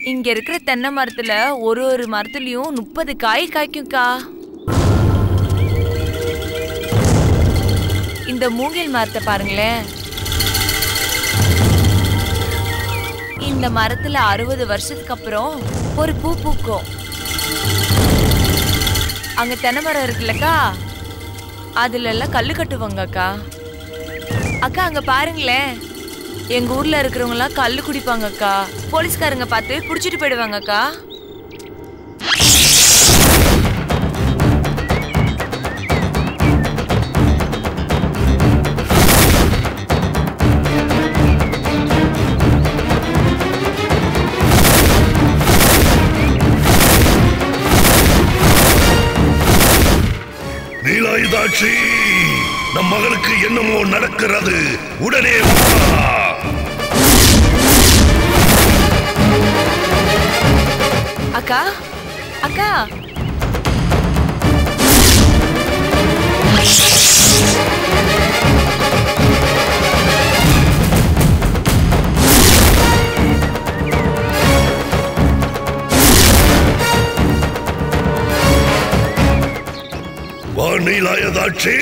இங்க இருக்கிற தென்னை மரத்துல ஒரு மரத்துலயும் 30 காய் காய்க்கும்க்கா. இந்த மூங்கில் மரத்தை பாருங்களேன். இந்த மரத்துல 60 வருஷத்துக்கு அப்புறம் ஒரு பூ பூக்கும். அங்க தென்னை மரம் இருக்குல்லக்கா, அதுல எல்லாம் கல்லு கட்டுவாங்க அக்கா. அக்கா அங்க பாருங்களேன், எங்க ஊர்ல இருக்கிறவங்க எல்லாம் கல்லு குடிப்பாங்க அக்கா. போலீஸ்காரங்க பார்த்து புடிச்சிட்டு போயிடுவாங்க அக்கா. நீலாயுதாட்சி, நம் மகளுக்கு என்னமோ நடக்கிறது, உடனே வா. அக்கா அக்கா வா நீலாயுதாட்சி.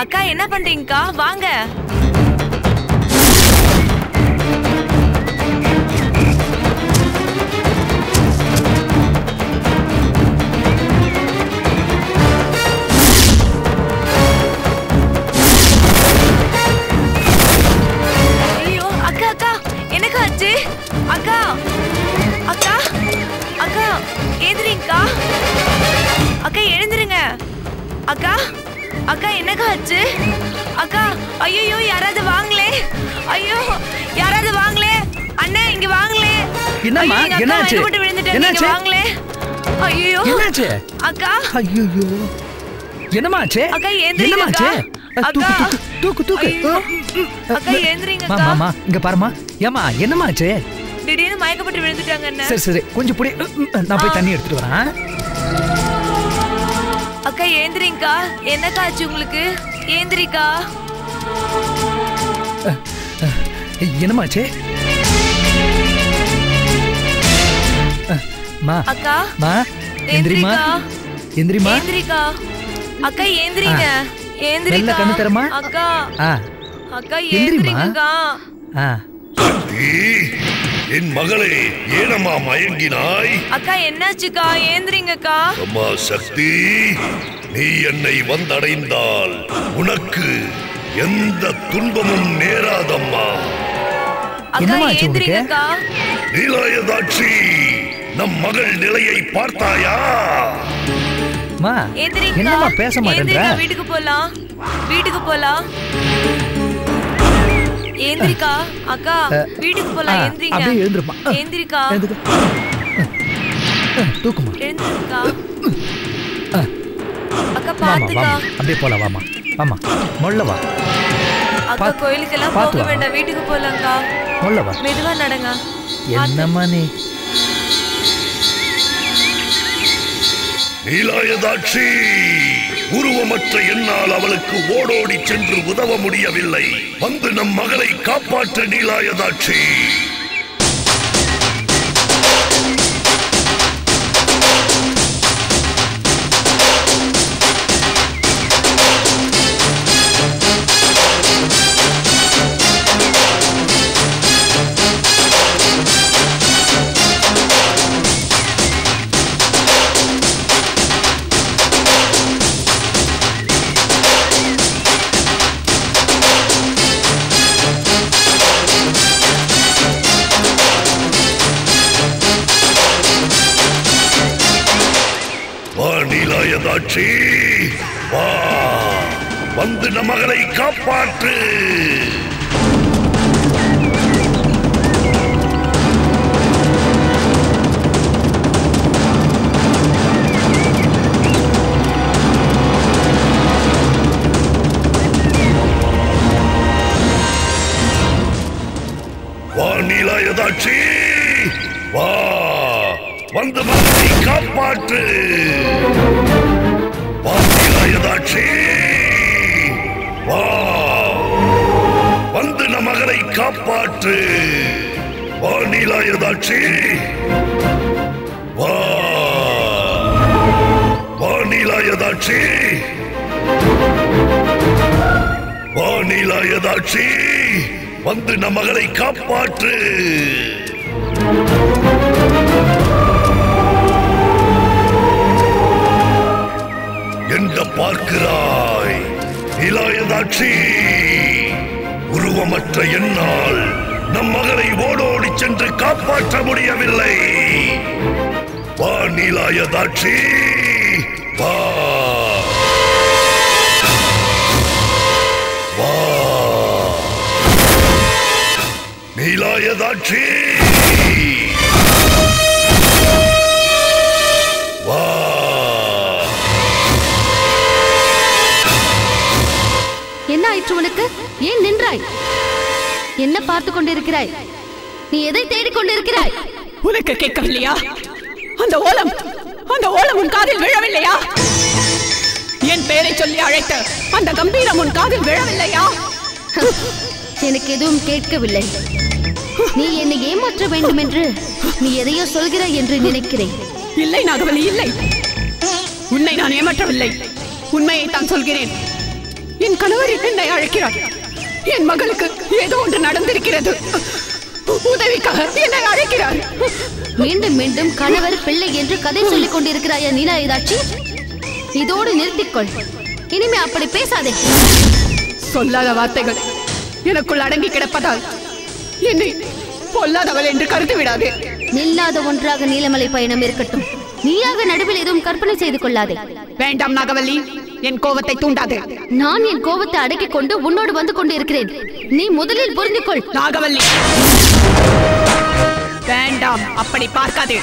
அக்கா என்ன பண்றீங்கக்கா? வாங்க. ஐயோ அக்கா அக்கா எனக்கு ஆச்சு? அக்கா அக்கா அக்கா எந்திரிங்கக்கா. அக்கா எழுந்துருங்க. அக்கா அக்கா என்னக்கா ஆச்சு? அக்கா ஐயோ யாராவது வாங்களே. ஐயோ யாராவது வாங்களே. அண்ணா இங்க வாங்களே. என்னம்மா என்னாச்சு? என்னாச்சு? வாங்களே. ஐயோ என்னாச்சு? அக்கா ஐயோ என்னம்மா ஆச்சு? அக்கா எந்திரிங்க அக்கா. அக்கா தூக்கு அக்கா எந்திரிங்க அக்கா. மாமா இங்க பாருமா. ஏமா என்னம்மா ஆச்சு? திடீர்னு மயக்கப்பட்டு விழுந்துட்டாங்க அண்ணா. சரி கொஞ்சம் புடி, நான் போய் தண்ணி எடுத்துட்டு வரேன். அக்கா ஏந்திரிங்கக்கா. என்னக்கா ஆச்சு உங்களுக்கு? ஏந்திரிக்கா. என்னமாச்சு? மா அக்கா மா எந்திரிமா. எந்திரிமா. ஏந்திரிக்கா. அக்கா ஏந்திரிங்க. ஏந்திரிக்கா. கண்ணு தரமா. அக்கா அக்கா எந்திரிமா. ஏந்திரிங்கக்கா. சக்தி, என் மகளே, ஏனம்மா மயங்கினாய்? அக்கா என்னாச்சுக்கா? ஏந்திரிங்கக்கா. அம்மா சக்தி, நீ என்னை வந்தடைந்தால் உனக்கு எந்த துன்பமும் நேராதம்மா. அக்கா ஏந்திரிங்கக்கா. நீலாயுதாட்சி, நம் மகள் நிலையை பார்த்தாயா? மா என்னம்மா பேச மாட்டேன்ற? வீட்டுக்கு போலாம், வீட்டுக்கு போலாம். ஏந்திரிக்கா. அக்கா வீட்டுக்கு போலாம். ஏந்திரிங்க. அப்படியே எழுந்திருப்பா. ஏந்திரிக்கா. தூக்குமா. எழுந்திருக்கா. அக்கா பாத்துக்கா. அப்படியே போலாம். வாமா வாமா மொள்ள வா. அக்கா கோயிலுக்கெல்லாம் போக வேண்டாம், வீட்டுக்கு போலாம்க்கா. மொள்ள வா. மெதுவா நடங்க. என்னம்மா நீ? நீலாயுதாட்சி, உருவமற்ற என்னால் அவளுக்கு ஓடோடி சென்று உதவ முடியவில்லை. வந்து நம் மகளை காப்பாற்ற நீலாயுதாட்சி. நீலாயுதாட்சி, வா, வந்து நம் மகளை காப்பாற்று. வா நீலாயுதாட்சி, வா, வந்து மகளை காப்பாற்று. வா நீலாயுதாட்சி, வா, வந்து நம் மகளை காப்பாற்று. வா நீலாயதாட்சி வா வா நீலாயதாட்சி வா நீலாயதாட்சி வந்து நம் மகளை காப்பாற்று. எங்க பார்க்கிறாய் நீலாயதாட்சி? உருவமற்ற என்னால் நம் மகளை ஓடோடி சென்று காப்பாற்ற முடியவில்லை. வா நீலாயதாட்சி வா வா நீலாயதாட்சி வா. என்ன ஆயிற்று உனக்கு? ஏன் நின்றாய்? என்ன பார்த்து கொண்டிருக்கிறாய்? நீ எதை தேடிக் கொண்டிருக்கிறாய்? உனக்கு கேட்கவில்லையா? அந்த ஓலம் உன் காதில் விழவில்லையா? என் பெயரை சொல்லி அழைத்த அந்த கம்பீரம் உன் காதில் விழவில்லையா? எனக்கு எதுவும் கேட்கவில்லை. நீ என்னை ஏமாற்ற வேண்டும் என்று நீ எதையோ சொல்கிறாய் என்று நினைக்கிறேன். இல்லை நாகவல்லி, இல்லை. உன்னை நான் ஏமாற்றவில்லை. உண்மையை தான் சொல்கிறேன். என் கணவர் என்னை அழைக்கிறார். என் மகளுக்கு ஏதோ ஒன்று நடந்திருக்கிறது. உதவிக்காக என்னை அழைக்கிறார். மீண்டும் மீண்டும் கணவர் பிள்ளை என்று கதை சொல்லிக் கொண்டிருக்கிறாயா நீலாயதாட்சி? இதோடு நிறுத்திக்கொள். இனிமே அப்படி பேசாதே. சொல்லாத வார்த்தைகள் எனக்குள் அடங்கி கிடப்பதால் என்னை பொல்லாதவள் என்று கருத்து விடாதே. நில்லாத ஒன்றாக நீலமலை பயணம் இருக்கட்டும். நீயாக நடுவில் எதுவும் கற்பனை செய்து கொள்ளாதே. வேண்டாம் நாகவல்லி, என் கோபத்தை தூண்டாதே. நான் என் கோபத்தை அடக்கிக் கொண்டு உன்னோடு வந்து கொண்டிருக்கிறேன். நீ முதலில் புரிந்து கொள். நாகவல்லி, வேண்டாம், அப்படி பார்க்காதே.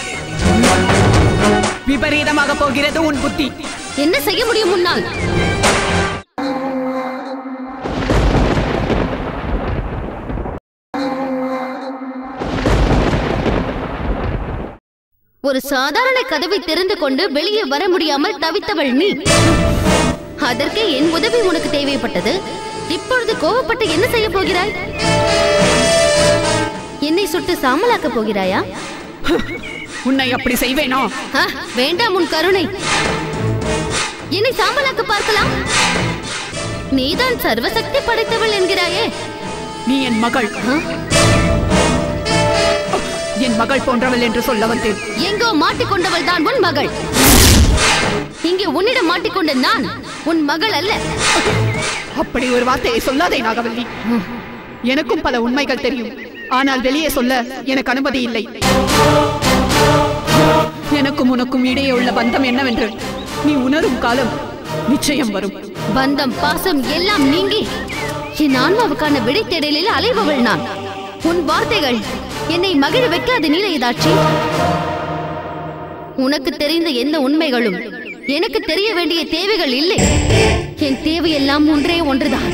விபரீதமாக போகிறது உன் புத்தி. என்ன செய்ய முடியும் முன்னால்? ஒரு சாதாரண கதவை திறந்து கொண்டு வெளியே வர முடியாமல் தவித்தவள் நீ. அதற்கு என் உதவி உனக்கு தேவைப்பட்டது. இப்பொழுது கோபப்பட்டு என்ன செய்ய போகிறாய்? என்னை சுட்டு சாம்பலாக்க போகிறாயா? உன்னை அப்படி செய்வேனோ? வேண்டாம் உன் கருணை. என்னை சாம்பலாக்க பார்க்கலாம். நீதான் சர்வசக்தி படைத்தவள் என்கிறாயே. நீ என் மகள். என் மகள் போன்றவள் என்று சொல்ல வந்தேன். எங்கோ மாட்டிக்கொண்டவள் தான் உன் மகள். இங்கே உன்னிடம் மாட்டிக்கொண்ட நான் உன் மகள் அல்ல. அப்படி ஒரு வார்த்தையை சொல்லாதே நாகவல்லி. எனக்கும் பல உண்மைகள் தெரியும். ஆனால் வெளியே சொல்ல எனக்கு அனுமதி இல்லை. எனக்கும் உனக்கும் இடையே உள்ள பந்தம் என்னவென்று நீ உணரும் காலம் நிச்சயம் வரும். பந்தம் பாசம் எல்லாம் நீங்கி என் ஆன்மாவுக்கான விடை தேடலில் அலைபவள் நான். உன் வார்த்தைகள் என்னை மகிழ வைக்காது நீலாயதாட்சி. உனக்கு தெரிந்த எந்த உண்மைகளும் எனக்கு தெரிய வேண்டிய தேவைகள் இல்லை. என் தேவையெல்லாம் ஒன்றே ஒன்றுதான்.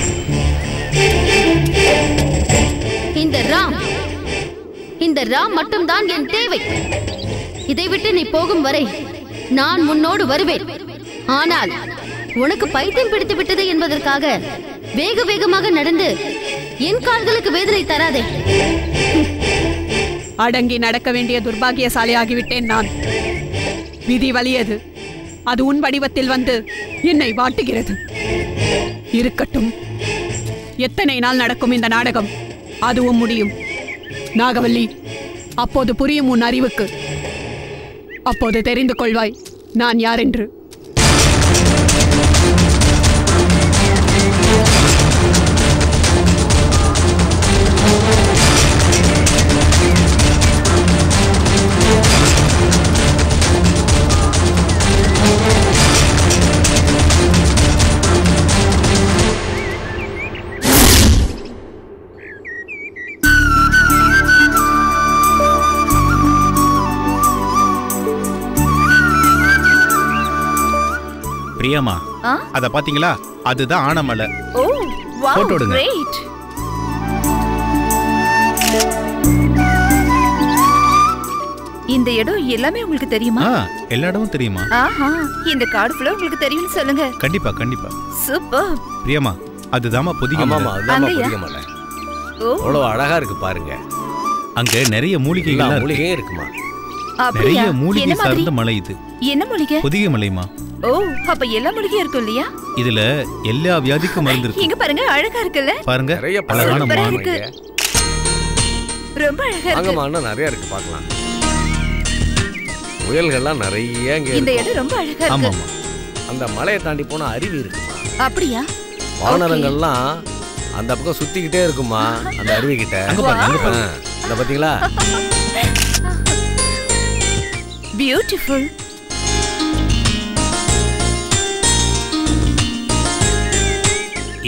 இந்த ராம் மட்டும்தான் என் தேவை. இதை விட்டு நீ போகும் வரை நான் உன்னோடு வருவேன். ஆனால் உனக்கு பைத்தியம் பிடித்து விட்டது என்பதற்காக வேக வேகமாக நடந்து என் கால்களுக்கு வேதனை தராதே. அடங்கி நடக்க வேண்டிய துர்பாகியசாலி ஆகிவிட்டேன் நான். விதி வலியது. அது உன் வடிவத்தில் வந்து என்னை வாட்டுகிறது. இருக்கட்டும், எத்தனை நாள் நடக்கும் இந்த நாடகம்? அதுவும் முடியும். நாகவல்லி, அப்போது புரியும் உன் அறிவுக்கு. அப்போது தெரிந்து கொள்வாய் நான் யார் என்று. பிரியமா, அத பாத்தீங்களா? அதுதான் ஆனமலை. ஓ வாவ், போட்டோ எடுங்க. கிரேட். இந்த இடம் எல்லாமே உங்களுக்கு தெரியுமா? எல்லா இடமும் தெரியுமா? ஆஹா, இந்த காடு ஃபுல்லா உங்களுக்கு தெரியும்னு சொல்லுங்க. கண்டிப்பா கண்டிப்பா. சூப்பர். பிரியமா, அதுதாம்மா புதிய மலை. புதிய மலை. ஓ, அவ்வளவு அழகா இருக்கு பாருங்க. அங்க நிறைய மூலிகைகள் மூலிகையே இருக்குமா? நிறைய மூலிகை சார்ந்த மலை இது. என்ன மூலிகை? புதிய மலைமா. ஓ, அப்ப எல்லா மூலிகையும் இருக்கும் இல்லையா? இதுல எல்லா வியாதிக்கும் மருந்து இருக்கு. இங்க பாருங்க, அழகா இருக்குல்ல? பாருங்க, நிறைய அழகான மான் இருக்கு. ரொம்ப அழகா இருக்கு. அங்க மான் நிறைய இருக்கு, பார்க்கலாம். முயல்கள்லாம் நிறைய இங்க இந்த இடம் ரொம்ப அழகா இருக்கு. ஆமா. அந்த மலையை தாண்டி போனா அருவி இருக்குமா? அப்படியா? வானரங்கள்லாம் அந்த பக்கம் சுத்திக்கிட்டே இருக்குமா அந்த அருவி கிட்ட. இந்த பாத்தீங்களா? பியூட்டிஃபுல்.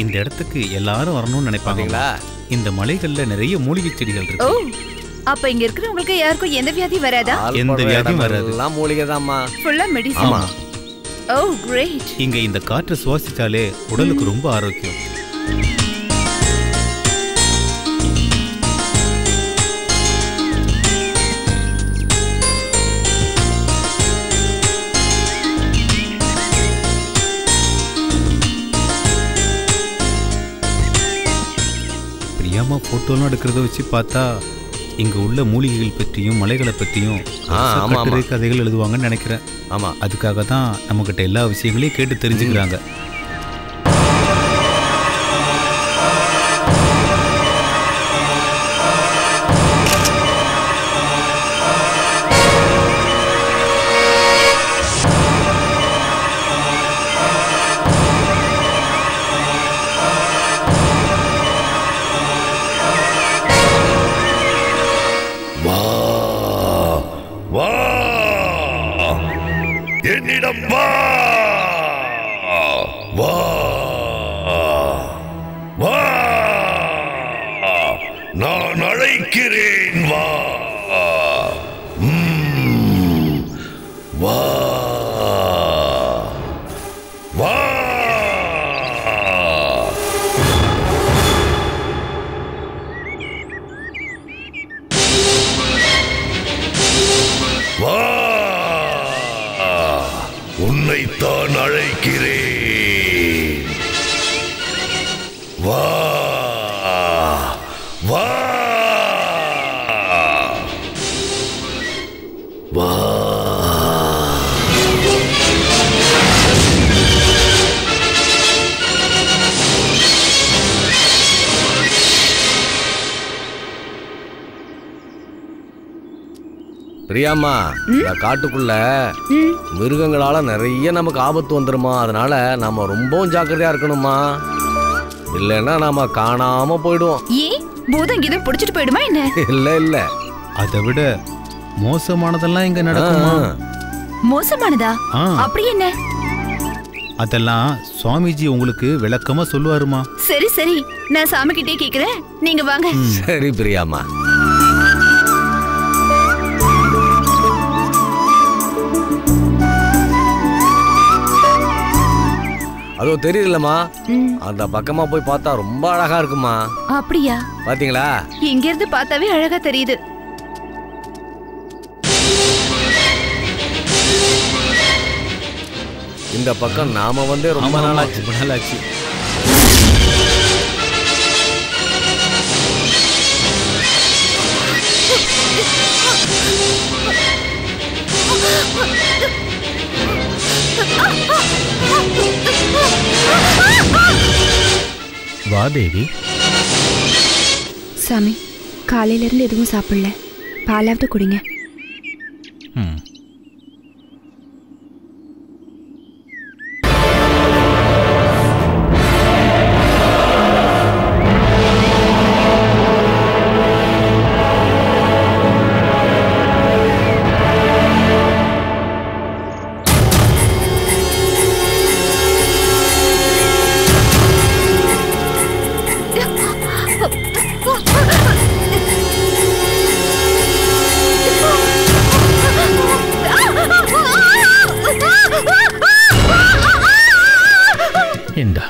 இந்த இடத்துக்கு எல்லாரும் வரணும்னு நினைப்பாங்களா? இந்த மலைகள்ல நிறைய மூலிகை செடிகள் இருக்கு. ஓ, அப்ப இங்க இருக்கிறவங்களுக்கு யாருக்கும் எந்த வியாதி வராதா? எந்த வியாதியும் வராது. எல்லாம் மூலிகை தான்மா. ஃபுல்லா மெடிசன். ஆமா. ஓ, கிரேட். இங்க இந்த காற்றை சுவாசிச்சாலே உடலுக்கு ரொம்ப ஆரோக்கியம். பிரியாமா போட்டோலாம் எடுக்கிறத வச்சு பார்த்தா இங்க உள்ள மூலிகைகள் பற்றியும் மலைகளை பற்றியும் கட்டுரை கதைகள் எழுதுவாங்கன்னு நினைக்கிறேன். ஆமா, அதுக்காக தான் நம்மகிட்ட எல்லா விஷயங்களையும் கேட்டு தெரிஞ்சுக்கிறாங்க. என்னிடம் வா, வா, வா, நான் அழைக்கிறேன், வா, வா, வா. வா, உன்னைத்தான் அழைக்கிறேன். வா, வா, வா. பிரியாமா, இந்த காட்டுக்குள்ள மிருகங்களால நிறைய நமக்கு ஆபத்து வந்துருமா. அதனால நாம ரொம்பவும் ஜாக்கிரதையா இருக்கணுமா, இல்லைன்னா நாம காணாம போயிடுவோம். ஏன் பூதம் கீதம் புடிச்சிட்டு போயிடுமா என்ன? இல்ல இல்ல, அதை விட மோசமானதெல்லாம் இங்க நடக்குமா? மோசமானதா? அப்படி என்ன? அதெல்லாம் சுவாமிஜி உங்களுக்கு விளக்கமா சொல்லுவாருமா. சரி சரி, நான் சாமி கிட்டே கேக்குறேன், நீங்க வாங்க. சரி பிரியாமா. அதோ தெரியுதுல்லம்மா, அந்த பக்கமா போய் பார்த்தா ரொம்ப அழகா இருக்குமா. அப்படியா? பாத்தீங்களா? இங்க இருந்து பார்த்தாவே அழகா தெரியுது. இந்த பக்கம் நாம வந்து ரொம்ப நாளாச்சு. வா தேவி. சாமி, காலையில இருந்து எதுவும் சாப்பிடல, பாலாவது குடிங்க. இந்தா.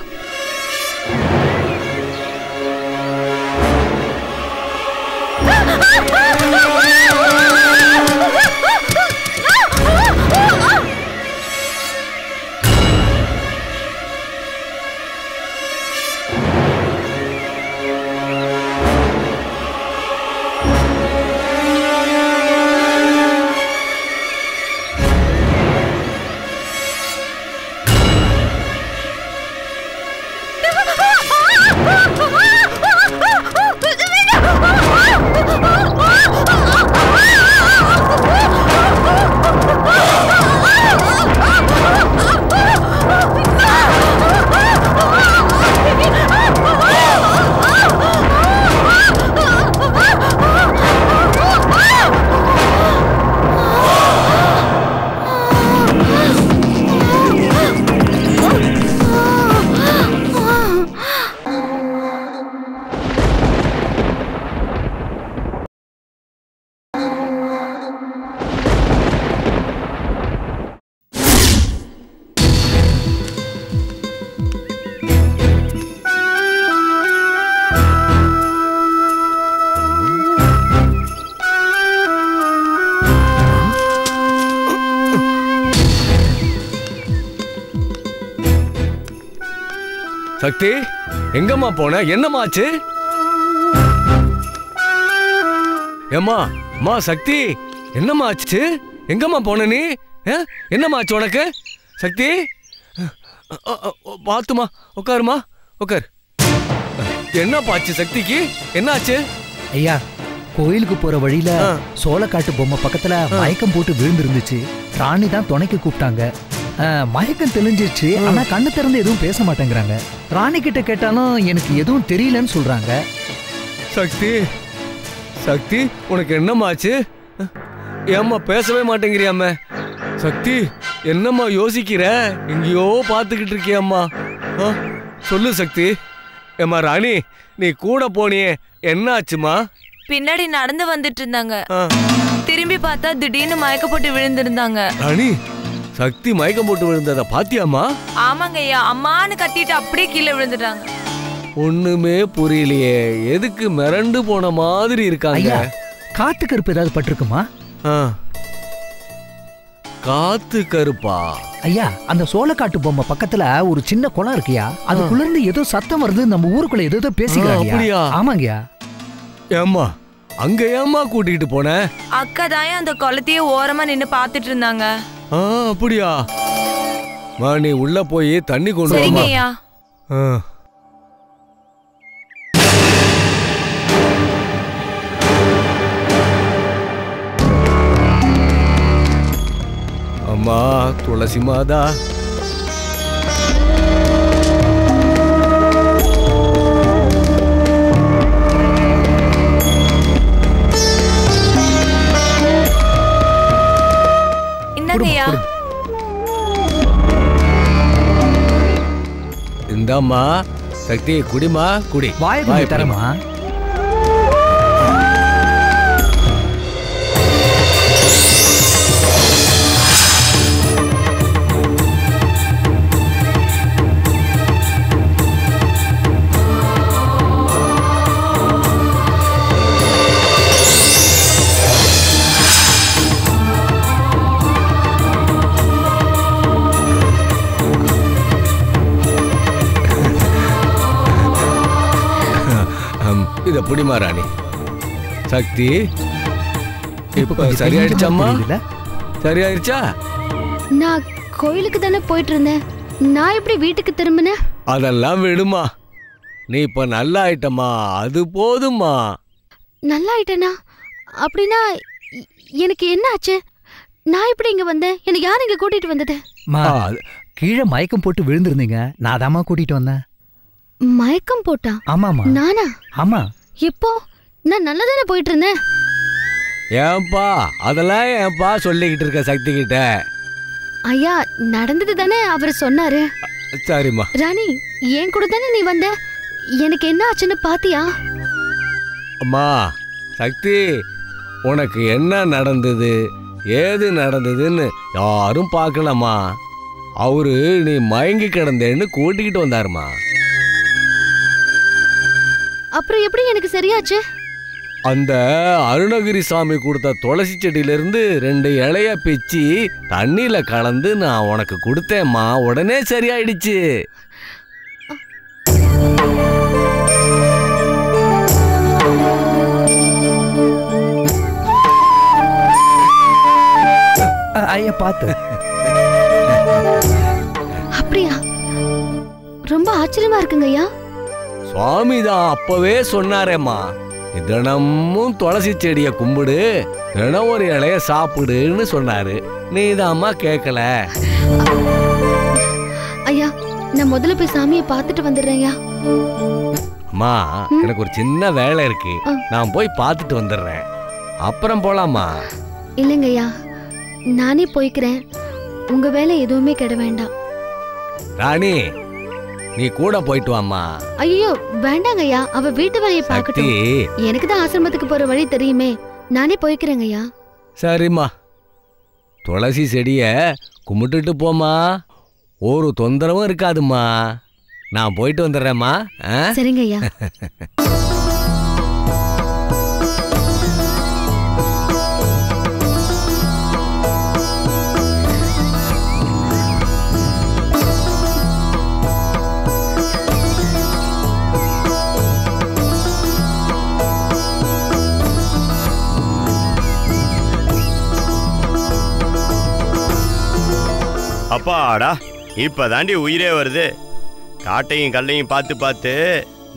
சக்தி எங்கம்மா போன? என்னம்மா ஆச்சு? ஏம்மா அம்மா சக்தி என்னம்மா ஆச்சு? எங்கம்மா போன நீ? என்னம்மா ஆச்சு உனக்கு? சக்தி பாத்துமா, உட்காருமா, உட்காரு. என்னப்பா ஆச்சு சக்திக்கு? என்ன ஆச்சு? ஐயா, கோயிலுக்கு போற வழியில சோளக்காட்டு பொம்மை பக்கத்துல மயக்கம் போட்டு விழுந்துருந்துச்சு. ராணி தான் துணைக்கு கூப்பிட்டாங்க. மயக்கம் தெளிஞ்சிச்சு. ஆனா கண்ணு திறந்து எதுவும் பேச மாட்டேங்கிறாங்க. ராணி கிட்ட கேட்டாலும் எனக்கு எதுவும் தெரியலன்னு சொல்றாங்க. சக்தி சக்தி உனக்கு என்னம்மாச்சு? ஏம்மா பேசவே மாட்டேங்கிறியாம? சக்தி என்னம்மா யோசிக்கிற? எங்கேயோ பார்த்துக்கிட்டு இருக்கியம்மா. சொல்லு சக்தி. ஏம்மா ராணி, நீ கூட போனியே, என்ன ஆச்சுமா? பின்னாடி நடந்து வந்துட்டு இருந்தாங்க. திரும்பி பார்த்தா திடீர்னு மயக்க போட்டு விழுந்திருந்தாங்க. ராணி, சக்தி மயக்கம் போட்டு விழுந்தத பாத்தியாமா? ஆமாங்க ஐயா, அம்மான்னு கத்திட்டு அப்படியே கீழே விழுந்துட்டாங்க. ஒண்ணுமே புரியலையே, எதுக்கு மிரண்டு போன மாதிரி இருக்காங்க? காத்து கருப்பு ஏதாவது பட்டிருக்குமா? காத்து கருப்பா? ஐயா, அந்த சோளக்காட்டு பொம்மை பக்கத்துல ஒரு சின்ன குளம் இருக்கியா, அதுக்குள்ள இருந்து ஏதோ சத்தம் வருது. நம்ம ஊருக்குள்ள ஏதோ பேசிக்கிறாங்க. அப்படியா? ஆமாங்கயா. ஏம்மா அங்க ஏம்மா கூட்டிட்டு போன? அக்கா தான் அந்த குளத்தையே ஓரமா நின்னு பாத்துட்டு இருந்தாங்க. அப்படியா? நீ உள்ள போய் தண்ணி கொண்டு சரிங்க ஐயா. அம்மா துளசி மாதா, இந்தாம்மா சக்தி, குடிமா, குடி. வாயை தரமா? இத புடிமா ராணி. சக்தி இப்ப சரியாயிடுச்சாம்மா? சரியாயிடுச்சா? நான் கோயிலுக்கு தானே போயிட்டு இருந்தேன். நான் எப்படி வீட்டுக்கு திரும்பினேன்? அதெல்லாம் விடுமா, நீ இப்ப நல்லா ஆயிட்டமா, அது போதுமா. நல்லா ஆயிட்டேனா? அப்படின்னா எனக்கு என்ன ஆச்சு? நான் எப்படி இங்க வந்தேன்? எனக்கு யார் இங்க கூட்டிட்டு வந்தது? கீழே மயக்கம் போட்டு விழுந்திருந்தீங்க, நான் தாமா கூட்டிட்டு வந்தேன். மயக்கம் போட்டா? ஆமாமா. நானா? ஆமா. இப்போ நான் நல்லதானே போயிட்டு இருந்தேன். ஏன்பா அதெல்லாம் ஏன்பா சொல்லிக்கிட்டு இருக்க சக்தி கிட்ட? ஐயா, நடந்தது தானே அவர் சொன்னாரு. சரிம்மா. ராணி, ஏன் கூட தானே நீ வந்த. எனக்கு என்ன ஆச்சுன்னு பாத்தியா? அம்மா சக்தி, உனக்கு என்ன நடந்தது, ஏது நடந்ததுன்னு யாரும் பார்க்கலாமா? அவரு நீ மயங்கி கிடந்தேன்னு கூட்டிக்கிட்டு வந்தாருமா. அப்புறம் எப்படி எனக்கு சரியாச்சு? அந்த அருணகிரி சாமி கொடுத்த துளசி செடியிலிருந்து 2 இலைய பிச்சு தண்ணியில கலந்து நான் உனக்கு கொடுத்தேம்மா. உடனே சரியாயிடுச்சு. ஐயா பார்த்து. அப்படியா? ரொம்ப ஆச்சரியமா இருக்குங்க ஐயா. சுவாமி தான் அப்பவே சொன்னாரேம்மா, தினமும் துளசி செடிய கும்பிடு, தினம் ஒரு இலைய சாப்பிடுன்னு சொன்னாரு. நீதாம்மா கேட்கல. ஐயா, நான் முதல்ல போய் சாமியை பார்த்துட்டு வந்துடுறேன் ஐயா. அம்மா, எனக்கு ஒரு சின்ன வேலை இருக்கு, நான் போய் பார்த்துட்டு வந்துடுறேன். அப்புறம் போலாமா? இல்லைங்க ஐயா, நானே போய்க்கிறேன். உங்க வேலை எதுவுமே கெட வேண்டாம். ராணி, நீ கூட போயிட்டு வாம்மா. ஐயோ வேண்டாங்க ஐயா, அவ வீட்டு வேலையை பார்க்கட்டும். எனக்கு தான் ஆசிரமத்துக்கு போற வழி தெரியுமே. நானே போய்க்கிறேங்க ஐயா. சரிம்மா, துளசி செடிய கும்பிட்டுட்டு போமா, ஒரு தொந்தரவும் இருக்காதுமா. நான் போயிட்டு வந்துடுறேம்மா. சரிங்க ஐயா. அப்பாடா இப்ப தாண்டி உயிரே வருது. காட்டையும் கல்லையும் பார்த்து பார்த்து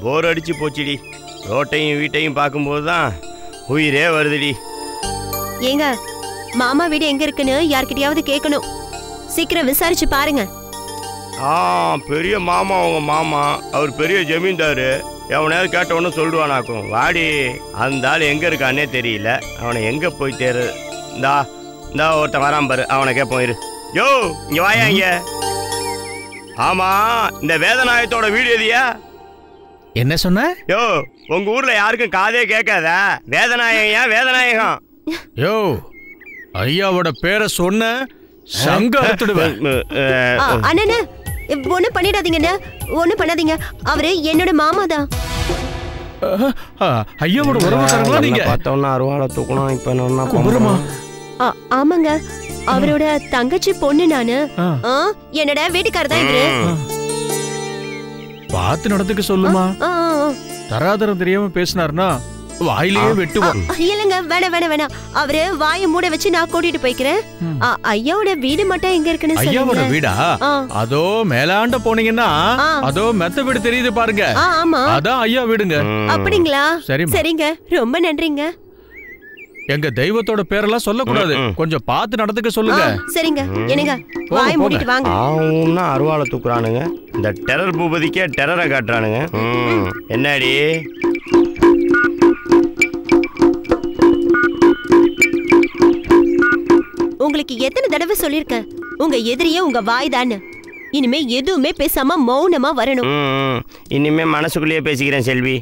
போர் அடிச்சு போச்சுடி. ரோட்டையும் வீட்டையும் பார்க்கும்போது தான் உயிரே வருதுடி. ஏங்க மாமா வீடு எங்க இருக்குன்னு யார்கிட்டயாவது கேட்கணும். சீக்கிரம் விசாரிச்சு பாருங்க. பெரிய மாமா உங்க மாமா, அவர் பெரிய ஜமீன்தாரு. எவனையாவது கேட்டவொன்னு சொல்லுவானாக்கும். வாடி, அந்த ஆள் எங்க இருக்கானே தெரியல. அவனை எங்க போய் தேரு. இந்தா ஒருத்தன் வராம பாரு, அவனை கேட்போம் இரு. யோ இங்க வாயா இங்க. ஆமா, இந்த வேதநாயகத்தோட வீடு எதியா? என்ன சொன்ன? யோ உங்க ஊர்ல யாருக்கும் காதே கேட்காதா? வேதநாயகம் வேதநாயகம். யோ ஐயாவோட பேரை சொன்ன சங்க அறுத்துடுவேன். அண்ணா ஒண்ணும் பண்ணிடாதீங்கண்ணா, ஒண்ணும் பண்ணாதீங்க. அவரு என்னோட மாமா தான். ஐயாவோட உறவுக்காரங்களா நீங்க? பார்த்தோம்னா அருவாளை தூக்கணும். இப்ப என்ன கும்புறமா? ஆமாங்க, அவரோட தங்கச்சி பொண்ணு நானு. என்னோட வீட்டுக்காரர் தான் இவரு. பார்த்து நடந்துக்க சொல்லுமா. தராதரம் தெரியாம பேசினார்னா வாயிலேயே வெட்டுவோம். இல்லங்க, வேணாம் வேணாம் வேணாம். அவரு வாயை மூட வச்சு நான் கூட்டிட்டு போய்க்கிறேன். ஐயாவோட வீடு மட்டும் எங்க இருக்குன்னு சொல்லுங்க. ஐயாவோட வீடா? அதோ மேலாண்ட போனீங்கன்னா அதோ மெத்த வீடு தெரியுது பாருங்க. ஆமா, அதான் ஐயா வீடுங்க. அப்படிங்களா? சரிங்க சரிங்க, ரொம்ப நன்றிங்க. எங்க தெய்வத்தோட பேரெல்லாம் சொல்லக்கூடாது, கொஞ்சம் பார்த்து நடந்துக்க சொல்லுங்க. சரிங்க, என்னங்க வாயை மூடிட்டு வாங்க. அவன்னா அருவாளை தூக்குறானுங்க. இந்த டெரர் பூபதிக்கே டெரரை காட்டுறானுங்க. என்னடி உங்களுக்கு எத்தனை தடவை சொல்லிருக்கேன், உங்க எதிரியே உங்க வாய் தானு. இனிமே எதுவுமே பேசாம மௌனமா வரணும். இனிமே மனசுக்குள்ளேயே பேசிக்கிறேன் செல்வி.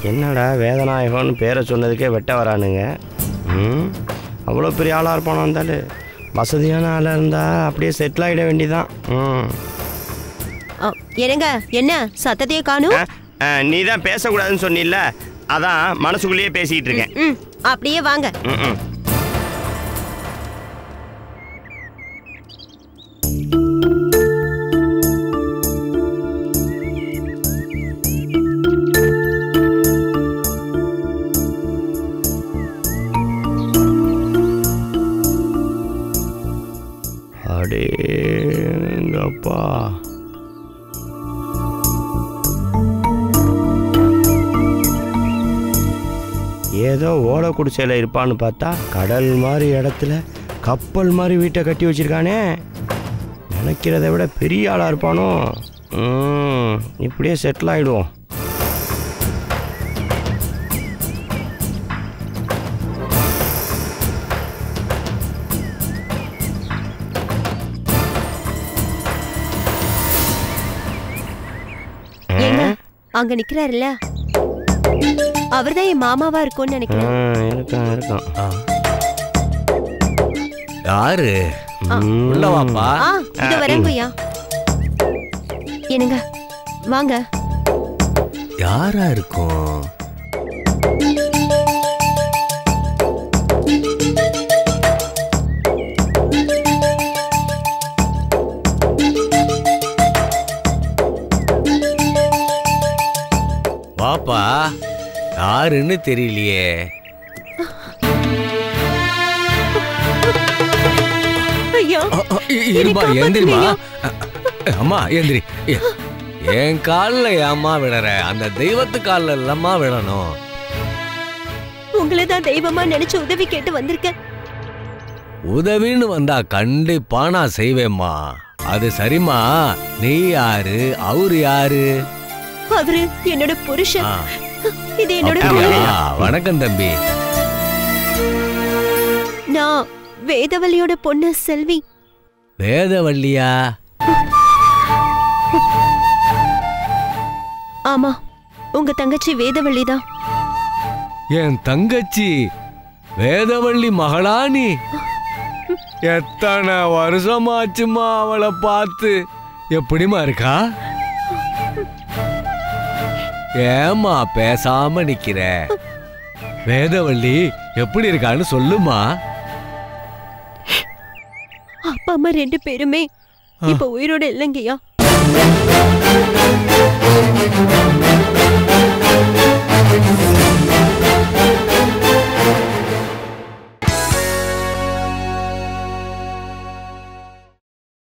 என்னடா வேதநாயகம்னு பேரை சொன்னதுக்கே வெட்ட வரானுங்க. அவ்வளோ பெரிய ஆளாக இருப்பானோ இருந்தாலும் வசதியான ஆளாக இருந்தா அப்படியே செட்டில் ஆகிட வேண்டிதான். என்னங்க என்ன சத்தத்தையே காணும்? நீ தான் பேசக்கூடாதுன்னு சொன்னில்ல, அதான் மனசுக்குள்ளேயே பேசிக்கிட்டு இருக்கேன். அப்படியே வாங்க. அடேங்கப்பா, ஏதோ ஓலை குடிசையில் இருப்பான்னு பார்த்தா கடல் மாதிரி இடத்துல கப்பல் மாதிரி வீட்டை கட்டி வச்சிருக்கானே. நினைக்கிறத விட பெரிய ஆளாக இருப்பானோ. இப்படியே செட்டில் ஆகிடுவோம். அங்க நிக்கிறாருல்ல, அவர்தான் என் மாமாவா இருக்கும்னு நினைக்கிறேன். இருக்கான். யாரு? உள்ள வாப்பா. இது வரங்கய்யா. என்னங்க வாங்க. யாரா இருக்கும்? வாப்பா, யாருன்னு தெரியலையே. அம்மா எந்திரி. என் காலில் ஏம்மா விழற? அந்த தெய்வத்து காலில் இல்லம்மா விழணும். உங்களை தான் தெய்வமா நினைச்சு உதவி கேட்டு வந்திருக்கேன். உதவின்னு வந்தா கண்டிப்பா நான் செய்வேம்மா. அது சரிம்மா. நீ யாரு? அவரு யாரு? அவரு என்னோட புருஷன். இது என்னோட. வணக்கம் தம்பி. நான் வேதவல்லியோட பொண்ணு செல்வி. வேதவல்லியா? ஆமா, உங்க தங்கச்சி வேதவல்லி தான். என் தங்கச்சி வேதவல்லி மகளா நீ? எத்தனை வருஷமாச்சுமா அவளை பார்த்து. எப்படிமா இருக்கா? ஏமா பேசாம நிக்கிற? வேதவல்லி எப்படி இருக்கான்னு சொல்லுமா. அப்பா அம்மா ரெண்டு பேருமே இப்ப உயிரோட இல்லைங்கய்யா.